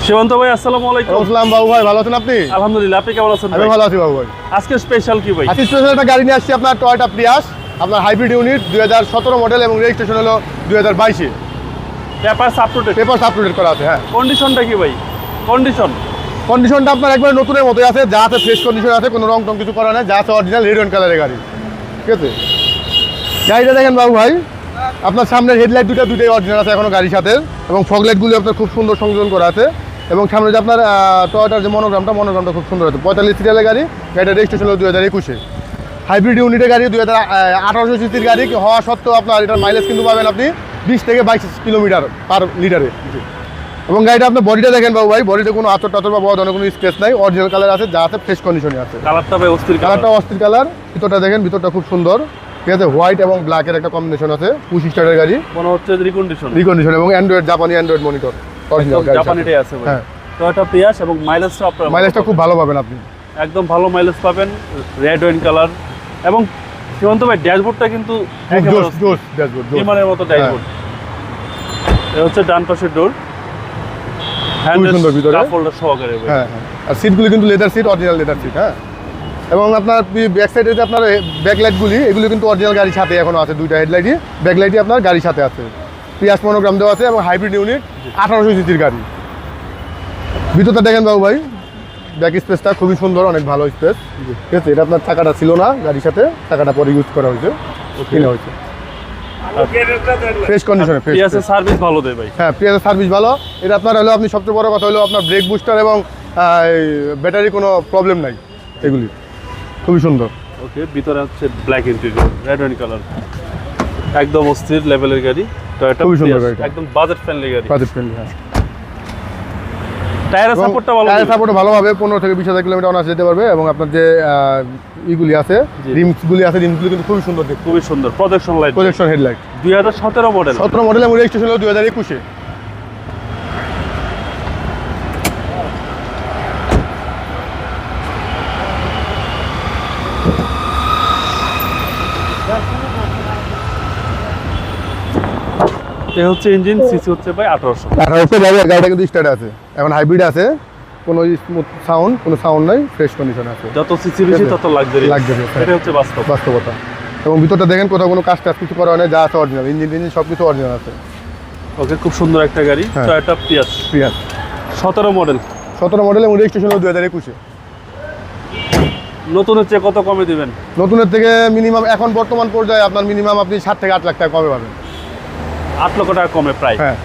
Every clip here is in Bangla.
সীমান্ত ভাই আসসালামু আলাইকুম। আসসালাম বাবু ভাই, ভালো আছেন আপনি? আলহামদুলিল্লাহ, আপনি কেমন আছেন? আমি ভালো আছি বাবু ভাই। আজকে স্পেশাল কি ভাই? আজকে স্পেশাল একটা গাড়ি নিয়ে আসছি, আপনার টয়োটা প্রিয়াস, আপনার হাইব্রিড ইউনিট 2017 মডেল এবং রেজিস্ট্রেশন হলো 2022-এ। Papers up to date, papers up to date করা আছে। হ্যাঁ, কন্ডিশনটা কি ভাই? কন্ডিশনটা আপনার একবার নতুনের মতোই আছে, যা আছে ফ্রেশ কন্ডিশন আছে, কোনো রং টং কিছু করা নাই, যা আছে অরিজিনাল রেড ওয়াইন কালারের গাড়ি। ঠিক আছে, গাড়িটা দেখেন বাবু ভাই, আপনার সামনের হেডলাইট দুটোই অরিজিনাল আছে এখনো গাড়ির সাথে, এবং ফগলাইটগুলো আপনার খুব সুন্দর সংযোজন করা আছে, এবং সামনে যে আপনার টয়োটার যে মনোগ্রামটা খুব সুন্দর আছে। 45 সিরিয়ালের গাড়ি, গাড়িটা রেজিস্ট্রেশন হলো 2021-এ। হাইব্রিড ইউনিটের গাড়ি, 2018 সিসির গাড়ি হওয়া সত্ত্বেও আপনার এটার মাইলেজ কিন্তু পাবেন আপনি 20 থেকে 22 কিলোমিটার পার লিটারে। এবং গাড়িটা আপনার বডিটা দেখেন বাবু ভাই, বডিতে কোনো আচর টাচর বা বড় ধরনের কোনো স্ক্র্যাচ নাই, অরিজিনাল কালার আছে, যা আছে ফ্রেশ কন্ডিশনে আছে। কালারটা ভাই অস্থির, কালারটা অস্থির কালার। ভিতরটা দেখেন, ভিতরটা খুব সুন্দর। ঠিক আছে, হোয়াইট এবং ব্ল্যাকের একটা কম্বিনেশন আছে। পুশ স্টার্টের গাড়ি, মনে হচ্ছে রিকন্ডিশন এবং জাপানি অ্যান্ড্রয়েড মনিটর অরিজিনাল গাড়ি, জাপানিটাই আছে ভাই। হ্যাঁ, টয়োটা প্রিয়াস এবং মাইলেজটা আপনারা মাইলেজটা খুব ভালো পাবেন আপনি, একদম ভালো মাইলেজ পাবেন, রেড ওয়াইন কালার। এবং সীমান্ত ভাই ড্যাশবোর্ডটা কিন্তু একেবারে ড্যাশবোর্ড বিমানের মতো ড্যাশবোর্ড। এটা হচ্ছে ডান পাশের ডোর, সুন্দর ভিতরে কাপ হোল্ডার সহকারে ভাই। হ্যাঁ, আর সিটগুলি কিন্তু leather seat, original leather seat. হ্যাঁ, এবং আপনার ব্যাক সাইডে যে আপনার ব্যাকলাইটগুলি, এগুলো কিন্তু অরিজিনাল গাড়ির সাথে এখনো আছে। দুইটা হেডলাইটই, ব্যাকলাইটই আপনার গাড়ির সাথে আছে। প্রিয়াস মনোগ্রাম দেওয়া আছে এবং হাইব্রিড ইউনিট 1800 সিসির গাড়ি। ভিতরটা দেখেন বাবু ভাই, ব্যাক স্পেসটা খুবই সুন্দর, অনেক ভালো স্পেস। ঠিক আছে, এটা আপনার চাকাটা ছিল না গাড়ির সাথে, চাকাটা পরে ইউজ করা হয়েছে, কিনা হয়েছে। ফ্রেশ কন্ডিশনে, প্রিয়াসের সার্ভিস ভালো দেয় ভাই। হ্যাঁ, প্রিয়াসের সার্ভিস ভালো। এটা আপনার হলো, আপনি সবচেয়ে বড় কথা হলো আপনার ব্রেক বুস্টার এবং ব্যাটারি কোনো প্রবলেম নাই, এগুলি খুবই সুন্দর। ওকে, ভিতরে হচ্ছে black interior, red wine colour, একদম অস্থির লেভেলের গাড়ি। টয়োটা খুবই সুন্দর প্রিয়াস, গাড়িটা। একদম বাজেট ফ্রেন্ডলি গাড়ি। Budget friendly. হ্যাঁ, টায়ারের সাপোর্টটা ভালো, টায়ার সাপোর্ট ভালো হবে, 15 থেকে 20,000 কিলোমিটার অনার্স যেতে পারবে। এবং আপনার যে ইগুলি আছে, রিমসগুলি কিন্তু খুবই সুন্দর দেখতে, খুবই সুন্দর। Projection light, projection headlight, 2017 model. 17 model এবং রেজিস্ট্রেশন হলো 2021-এ। এই হচ্ছে ইঞ্জিন, সিসি হচ্ছে ভাই 1800। 1800 ভাবে গাড়িটা কিন্তু স্টার্ট আছে, এখন হাইব্রিড আছে, কোনো স্মুথ সাউন্ড, কোনো সাউন্ড নাই, ফ্রেশ কন্ডিশন আছে। যত সিসি বেশি তত লাক্সারি, এটা হচ্ছে বাস্তবতা। এবং ভিতরটা দেখেন, কোথাও কোনো কাজ কিছু করা হয় না, যা আছে অরিজিনাল, ইঞ্জিন সব কিছু অরিজিনাল আছে। ওকে, খুব সুন্দর একটা গাড়ি। টয়োটা প্রিয়াস 17 মডেল, 17 মডেল এবং রেজিস্ট্রেশন হলো 2021-এ। নতুনের চেয়ে কত কমে দিবেন? নতুনের থেকে মিনিমাম এখন বর্তমান পর্যায়ে আপনার মিনিমাম আপনি 7 থেকে 8 লাখ টাকা কমে পাবেন। 8 লক্ষ টাকা কমে প্রায়। হ্যাঁ,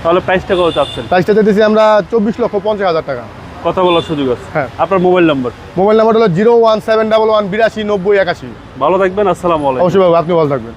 তাহলে প্রাইসটা কত চাচ্ছেন? প্রাইসটা দিতেছি আমরা 24,50,000 টাকা। কথা বলার সুযোগ আছে। হ্যাঁ, আপনার মোবাইল নাম্বার হলো 01711 82 90 81। ভালো থাকবেন, আসসালামু আলাইকুম। অবশ্যই বাবু, আপনি ভালো থাকবেন।